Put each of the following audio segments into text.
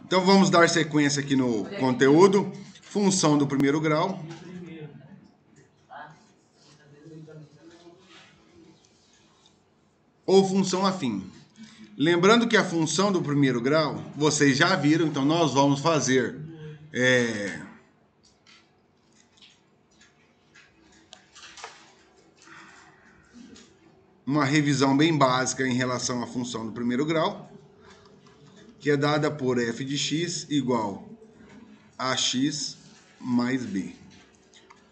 Então vamos dar sequência aqui no conteúdo. Função do primeiro grau. Ou função afim. Lembrando que a função do primeiro grau, vocês já viram, então nós vamos fazer uma revisão bem básica em relação à função do primeiro grau, que é dada por f de x igual a x mais b.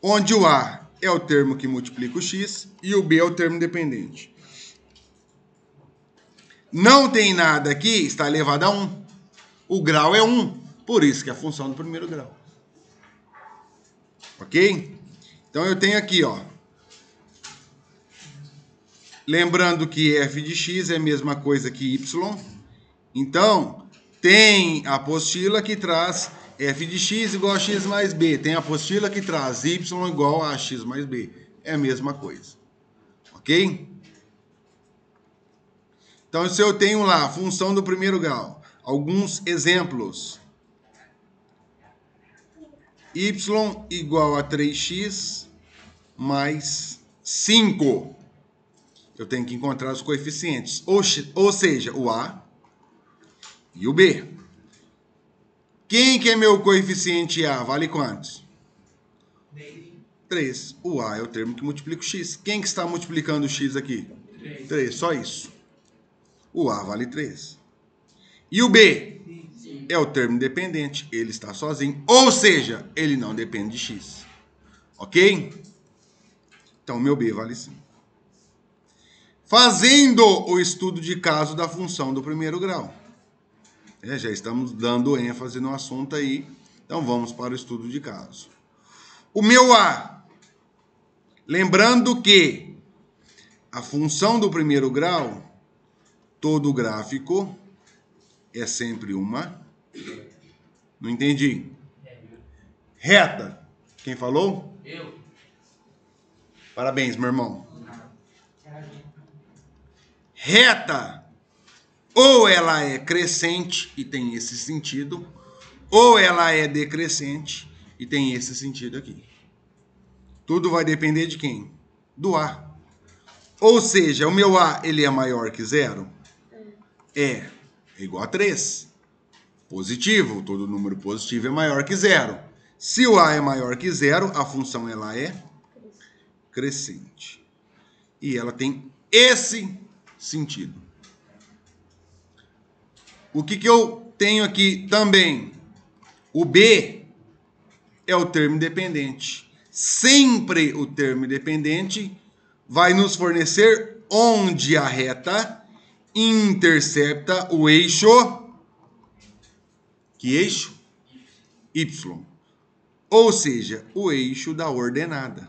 Onde o a é o termo que multiplica o x e o b é o termo dependente. Não tem nada aqui, está elevado a 1. O grau é 1, por isso que é a função do primeiro grau. Ok? Então eu tenho aqui, ó. Lembrando que f de x é a mesma coisa que y. Então, tem a apostila que traz f de x igual a x mais b. Tem a apostila que traz y igual a x mais b. É a mesma coisa. Ok? Então, se eu tenho lá a função do primeiro grau, alguns exemplos. Y igual a 3x mais 5. Eu tenho que encontrar os coeficientes. Ou seja, o a e o b. Quem que é meu coeficiente a? Vale quantos? 3. O a é o termo que multiplica o x. Quem que está multiplicando o x aqui? 3. Só isso. O a vale 3. E o b? É o termo independente. Ele está sozinho. Ou seja, ele não depende de x. Ok? Então, meu b vale 5. Fazendo o estudo de caso da função do primeiro grau. Já estamos dando ênfase no assunto aí. Então, vamos para o estudo de caso. O meu a. Lembrando que a função do primeiro grau, todo gráfico é sempre uma... Não entendi. Reta. Quem falou? Eu. Parabéns, meu irmão. Reta. Ou ela é crescente e tem esse sentido, ou ela é decrescente e tem esse sentido aqui. Tudo vai depender de quem? Do a. Ou seja, o meu a, ele é maior que 0? É igual a 3. Positivo, todo número positivo é maior que 0. Se o a é maior que 0, a função ela é crescente. E ela tem esse sentido. O que eu tenho aqui também? O b é o termo independente. Sempre o termo independente vai nos fornecer onde a reta intercepta o eixo. Que eixo? Y. Ou seja, o eixo da ordenada.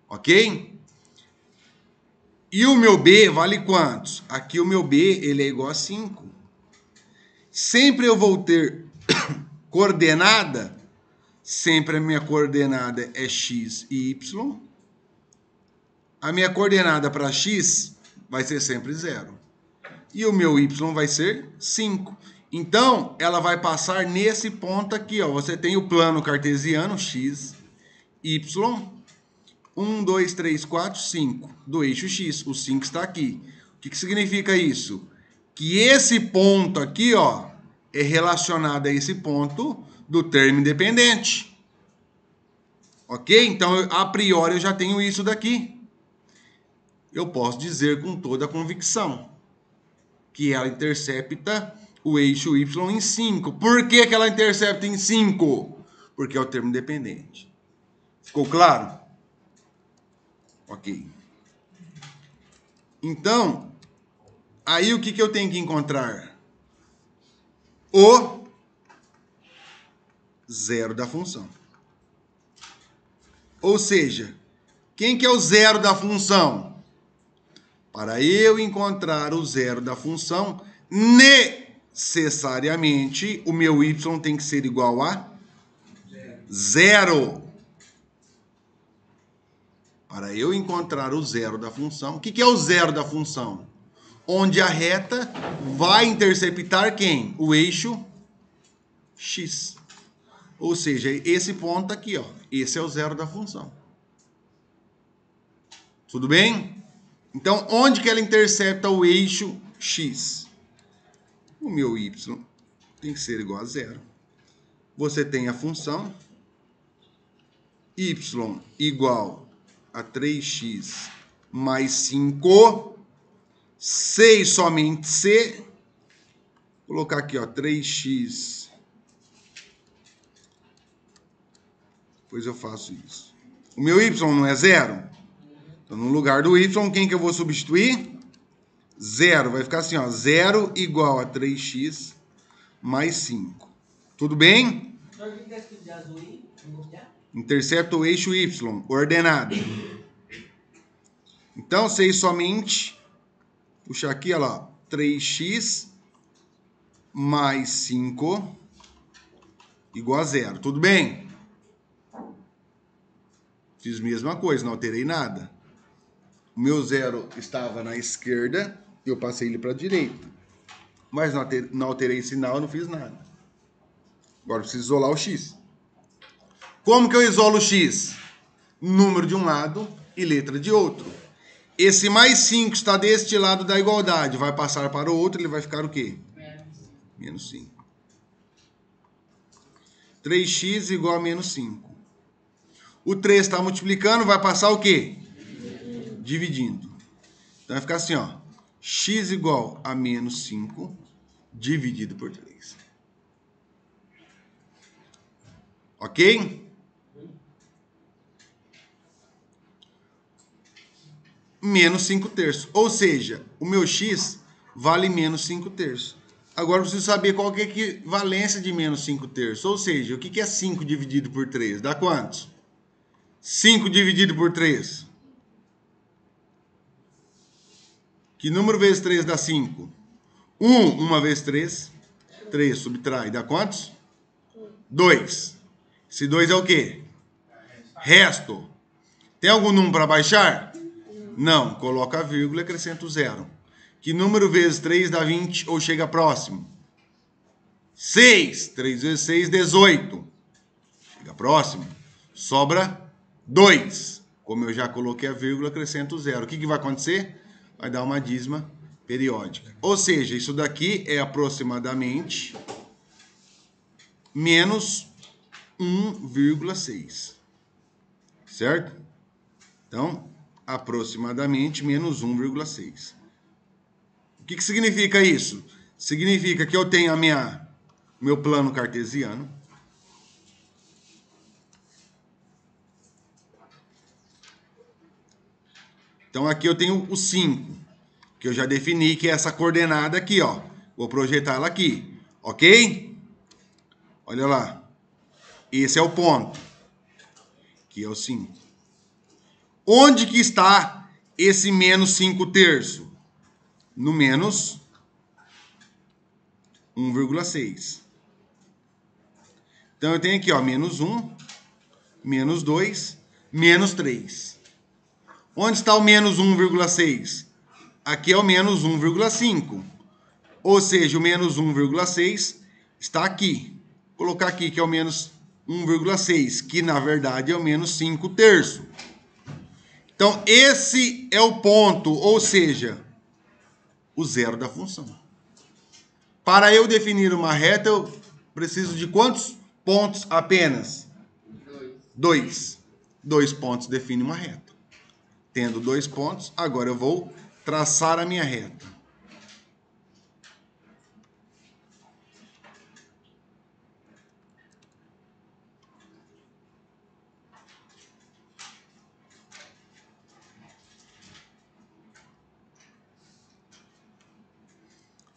Ok? E o meu b vale quantos? Aqui o meu b ele é igual a 5. Sempre eu vou ter coordenada. Sempre a minha coordenada é x e y. A minha coordenada para x vai ser sempre 0. E o meu y vai ser 5. Então, ela vai passar nesse ponto aqui, ó. Você tem o plano cartesiano, x, y, 1, 2, 3, 4, 5, do eixo x. O 5 está aqui. O que significa isso? Que esse ponto aqui, ó, é relacionado a esse ponto do termo independente. Ok? Então, a priori, eu já tenho isso daqui. Eu posso dizer com toda a convicção que ela intercepta o eixo y em 5. Por que ela intercepta em 5? Porque é o termo independente. Ficou claro? Ok. Então, aí o que eu tenho que encontrar? O zero da função. Ou seja, quem que é o zero da função? Para eu encontrar o zero da função, necessariamente o meu y tem que ser igual a 0. Para eu encontrar o zero da função, o que é o zero da função? onde a reta vai interceptar quem? O eixo x. Ou seja, esse ponto aqui, ó, esse é o zero da função. Tudo bem? Então, onde que ela intercepta o eixo x? O meu y tem que ser igual a zero. Você tem a função y igual a 3x mais 5, C e somente C. Vou colocar aqui, ó, 3x. Depois eu faço isso. O meu y não é zero? Então, no lugar do y, quem que eu vou substituir? Zero. Vai ficar assim, ó, 0 igual a 3x mais 5. Tudo bem? Intercepta o eixo y, ordenado. Então, sei somente, puxar aqui, olha lá, 3x mais 5 igual a 0. Tudo bem? Fiz a mesma coisa, não alterei nada. O meu 0 estava na esquerda, eu passei ele para a direita. Mas não alterei sinal, não fiz nada. Agora preciso isolar o x. Como que eu isolo o x? Número de um lado e letra de outro. Esse mais 5 está deste lado da igualdade. Vai passar para o outro, ele vai ficar o quê? Menos 5. 3x igual a menos 5. O 3 está multiplicando, vai passar o quê? Dividindo. Então vai ficar assim, ó. X igual a menos 5 dividido por 3. Ok? Menos 5 terços. Ou seja, o meu x vale menos 5 terços. Agora eu preciso saber qual que é a equivalência de menos 5 terços. Ou seja, o que é 5 dividido por 3? Dá quantos? 5 dividido por 3. Que número vezes 3 dá 5? 1 vezes 3. 3 subtrai. Dá quantos? 2. Esse 2 é o quê? Resto. Tem algum número para baixar? Não. Coloca a vírgula e acrescenta o 0. Que número vezes 3 dá 20 ou chega próximo? 6. 3 vezes 6, 18. Chega próximo. Sobra 2. Como eu já coloquei a vírgula, acrescento o 0. O que vai acontecer? Vai dar uma dízima periódica. Ou seja, isso daqui é aproximadamente menos 1,6. Certo? Então, aproximadamente menos 1,6. O que significa isso? Significa que eu tenho meu plano cartesiano. Então, aqui eu tenho o 5, que eu já defini que é essa coordenada aqui, ó. Vou projetar ela aqui, ok? Olha lá. Esse é o ponto, que é o 5. Onde que está esse menos 5 terços? No menos 1,6. Então, eu tenho aqui, ó, menos 1, menos 2, menos 3. Onde está o menos 1,6? Aqui é o menos 1,5. Ou seja, o menos 1,6 está aqui. Vou colocar aqui que é o menos 1,6, que na verdade é o menos 5 terços. Então, esse é o ponto, ou seja, o zero da função. Para eu definir uma reta, eu preciso de quantos pontos apenas? 2. 2 pontos definem uma reta. Tendo 2 pontos, agora eu vou traçar a minha reta.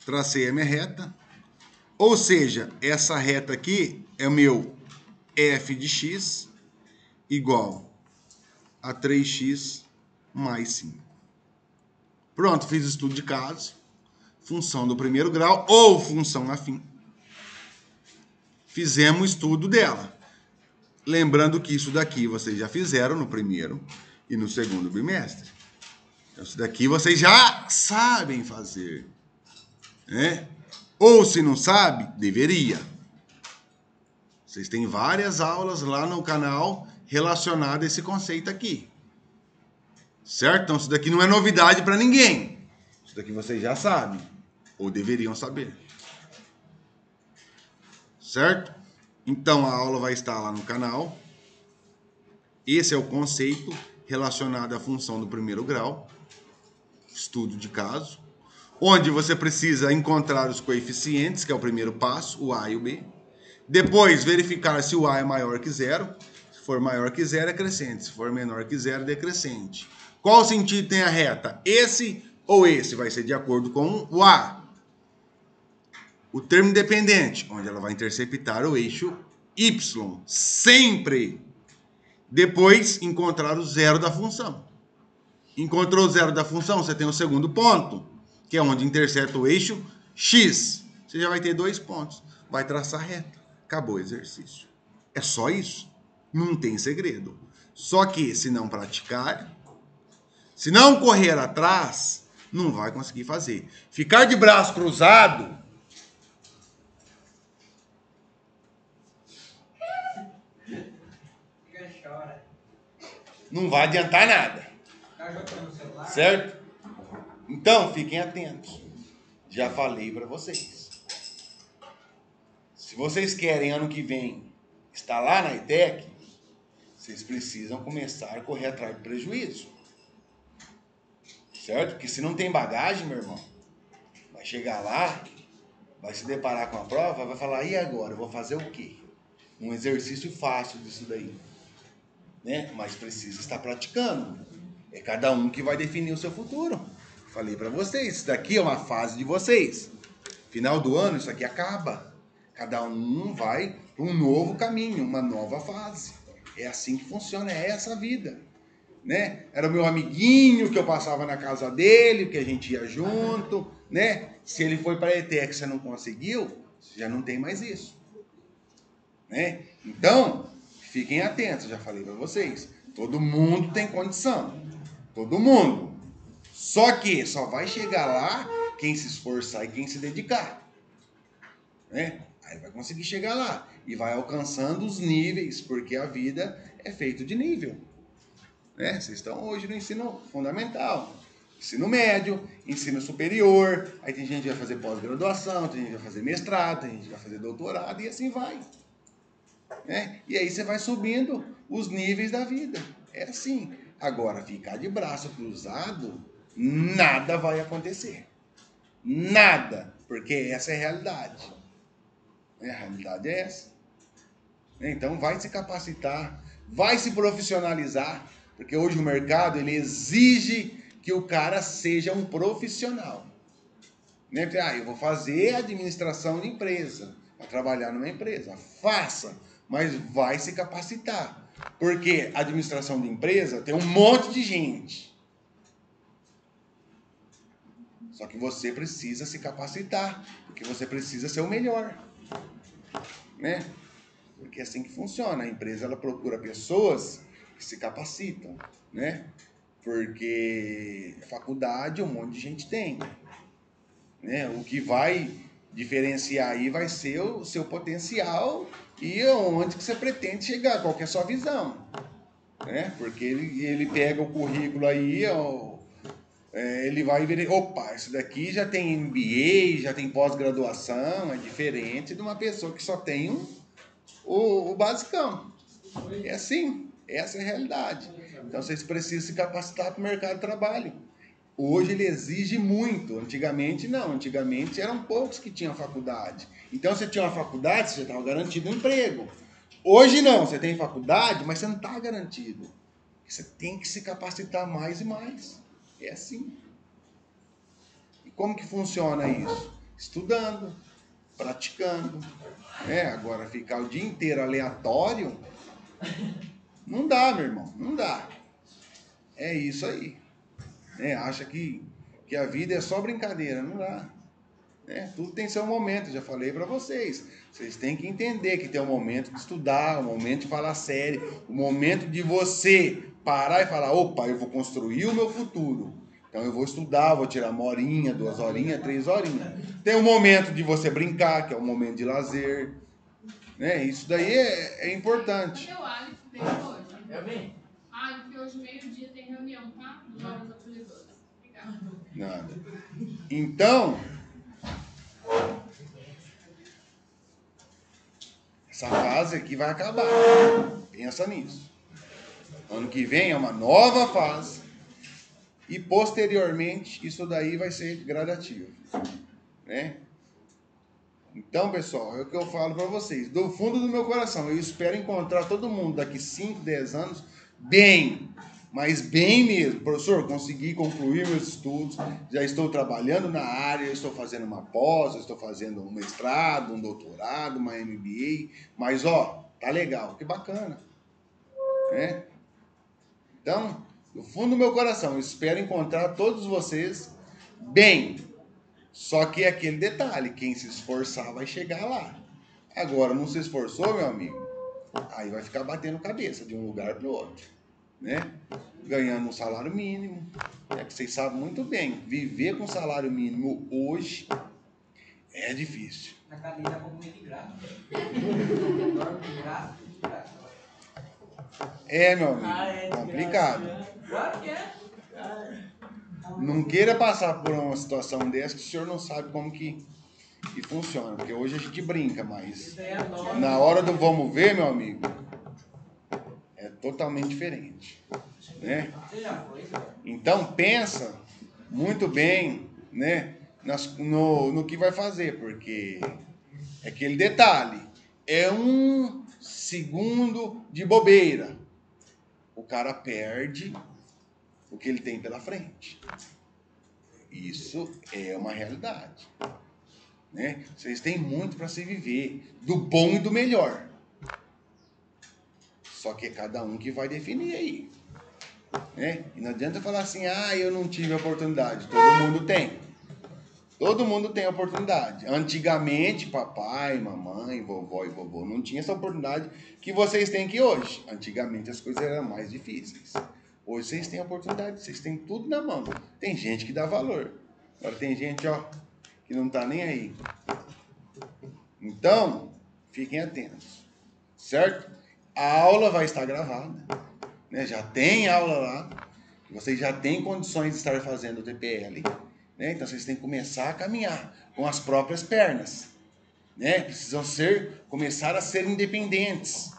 Tracei a minha reta. Ou seja, essa reta aqui é o meu f de x igual a 3x mais 5. Pronto, fiz estudo de caso. Função do primeiro grau ou função afim. Fizemos o estudo dela. Lembrando que isso daqui vocês já fizeram no primeiro e no segundo bimestre. Então, isso daqui vocês já sabem fazer, né? Ou se não sabe, deveria. Vocês têm várias aulas lá no canal relacionadas a esse conceito aqui. Certo? Então isso daqui não é novidade para ninguém. Isso daqui vocês já sabem. Ou deveriam saber. Certo? Então a aula vai estar lá no canal. Esse é o conceito relacionado à função do primeiro grau. Estudo de caso. Onde você precisa encontrar os coeficientes, que é o primeiro passo, o A e o B. Depois, verificar se o A é maior que zero. Se for maior que zero, é crescente. Se for menor que zero, é decrescente. Qual sentido tem a reta? Esse ou esse? Vai ser de acordo com o A. O termo independente, onde ela vai interceptar o eixo Y. Sempre. Depois, encontrar o zero da função. Encontrou o zero da função, você tem o segundo ponto, que é onde intercepta o eixo X. Você já vai ter 2 pontos. Vai traçar reta. Acabou o exercício. É só isso. Não tem segredo. Só que, se não praticar, se não correr atrás, não vai conseguir fazer. Ficar de braço cruzado... não vai adiantar nada. Certo? Então, fiquem atentos. Já falei para vocês. Se vocês querem, ano que vem, estar lá na ETEC, vocês precisam começar a correr atrás do prejuízo. Certo? Porque se não tem bagagem, meu irmão, vai chegar lá, vai se deparar com a prova, vai falar, e agora? Eu vou fazer o quê? Um exercício fácil disso daí. Né? Mas precisa estar praticando. É cada um que vai definir o seu futuro. Falei para vocês, isso daqui é uma fase de vocês. Final do ano, isso aqui acaba. Cada um vai para um novo caminho, uma nova fase. É assim que funciona, é essa a vida. Né? Era o meu amiguinho que eu passava na casa dele, que a gente ia junto, né? Se ele foi para a ETEC e você não conseguiu, já não tem mais isso. Né? Então, fiquem atentos, já falei para vocês. Todo mundo tem condição. Todo mundo. Só que só vai chegar lá quem se esforçar e quem se dedicar. Né? Aí vai conseguir chegar lá. E vai alcançando os níveis, porque a vida é feita de nível. Né? Vocês estão hoje no ensino fundamental. Ensino médio, ensino superior. Aí tem gente que vai fazer pós-graduação, tem gente que vai fazer mestrado, tem gente que vai fazer doutorado e assim vai. Né? E aí você vai subindo os níveis da vida. É assim. Agora, ficar de braço cruzado, nada vai acontecer. Nada. Porque essa é a realidade. A realidade é essa. Então, vai se capacitar, vai se profissionalizar, porque hoje o mercado ele exige que o cara seja um profissional. Né? Eu vou fazer administração de empresa, para trabalhar numa empresa. Faça, mas vai se capacitar. Porque a administração de empresa tem um monte de gente. Só que você precisa se capacitar, porque você precisa ser o melhor. Né? Porque é assim que funciona. A empresa ela procura pessoas que se capacitam. Né? Porque faculdade um monte de gente tem. Né? O que vai diferenciar aí vai ser o seu potencial e onde que você pretende chegar, qual que é a sua visão. Né? Porque ele pega o currículo aí, ele vai ver, opa, isso daqui já tem MBA, já tem pós-graduação, é diferente de uma pessoa que só tem o basicão. É assim, essa é a realidade. Então vocês precisam se capacitar para o mercado de trabalho. Hoje ele exige muito. Antigamente não. Antigamente eram poucos que tinham faculdade. Então você tinha uma faculdade, você já estava garantido um emprego. Hoje não. Você tem faculdade, mas você não está garantido. Você tem que se capacitar mais e mais. É assim. E como que funciona isso? Estudando, praticando. Agora ficar o dia inteiro aleatório, não dá, meu irmão. Não dá. É isso aí. Acha que a vida é só brincadeira, não dá. Tudo tem seu momento, já falei para vocês. Vocês têm que entender que tem um momento de estudar, um momento de falar sério, um momento de você parar e falar, opa, eu vou construir o meu futuro. Então eu vou estudar, vou tirar 1 horinha, 2 horinhas, 3 horinhas. Tem um momento de você brincar, que é um momento de lazer. Né? Isso daí é importante. Cadê o Aleph veio hoje? Eu vim. Aleph, hoje meio-dia tem reunião, tá? Dos novos acolhedores. Obrigada. Nada. Então, essa fase aqui vai acabar. Pensa nisso. Ano que vem é uma nova fase. E posteriormente, isso daí vai ser gradativo. Né? Então, pessoal, é o que eu falo para vocês. Do fundo do meu coração, eu espero encontrar todo mundo daqui 5, 10 anos bem. Mas bem mesmo. Professor, consegui concluir meus estudos. Já estou trabalhando na área, estou fazendo uma pós, estou fazendo um mestrado, um doutorado, uma MBA. Mas, ó, tá legal, que bacana. Né? Então, do fundo do meu coração, eu espero encontrar todos vocês bem. Só que é aquele detalhe, quem se esforçar vai chegar lá. Agora, não se esforçou, meu amigo, aí vai ficar batendo cabeça de um lugar para o outro, né? Ganhando um salário mínimo, é que vocês sabem muito bem, viver com salário mínimo hoje é difícil. Na cadeia da comunidade de graça. De graça. É, meu amigo, complicado. Claro que é. Não queira passar por uma situação dessa que o senhor não sabe como que funciona. Porque hoje a gente brinca, mas na hora do vamos ver, meu amigo, é totalmente diferente. Né? Então pensa muito bem, né, no que vai fazer, porque é aquele detalhe, é 1 segundo de bobeira. O cara perde o que ele tem pela frente. Isso é uma realidade. Né? Vocês têm muito para se viver, do bom e do melhor. Só que é cada um que vai definir aí. Né? E não adianta falar assim, eu não tive oportunidade. Todo mundo tem. Todo mundo tem oportunidade. Antigamente, papai, mamãe, vovó e vovô não tinham essa oportunidade que vocês têm aqui hoje. Antigamente as coisas eram mais difíceis. Hoje vocês têm oportunidade, vocês têm tudo na mão. Tem gente que dá valor. Agora tem gente, ó, que não tá nem aí. Então, fiquem atentos. Certo? A aula vai estar gravada. Né? Já tem aula lá. Vocês já têm condições de estar fazendo o TPL. Né? Então vocês têm que começar a caminhar com as próprias pernas. Né? Precisam começar a ser independentes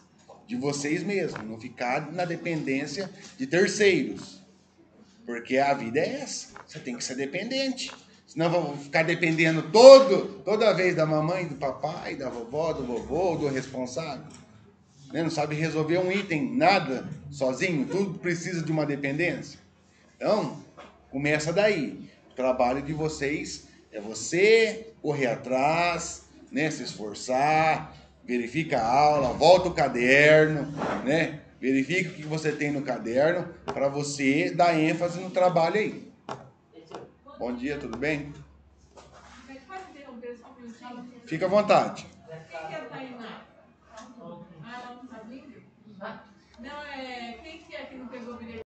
de vocês mesmos, não ficar na dependência de terceiros. Porque a vida é essa. Você tem que ser dependente. Senão vão ficar dependendo toda vez da mamãe, do papai, da vovó, do vovô, do responsável. Né? Não sabe resolver um item, nada, sozinho. Tudo precisa de uma dependência. Então, começa daí. O trabalho de vocês é você correr atrás, né? Se esforçar, verifica a aula, volta o caderno, né? Verifica o que você tem no caderno para você dar ênfase no trabalho aí. Bom dia, tudo bem? Fica à vontade. Quem que é a Tainá? Ela não tá vindo? Não, quem que é que não pegou o bilhete?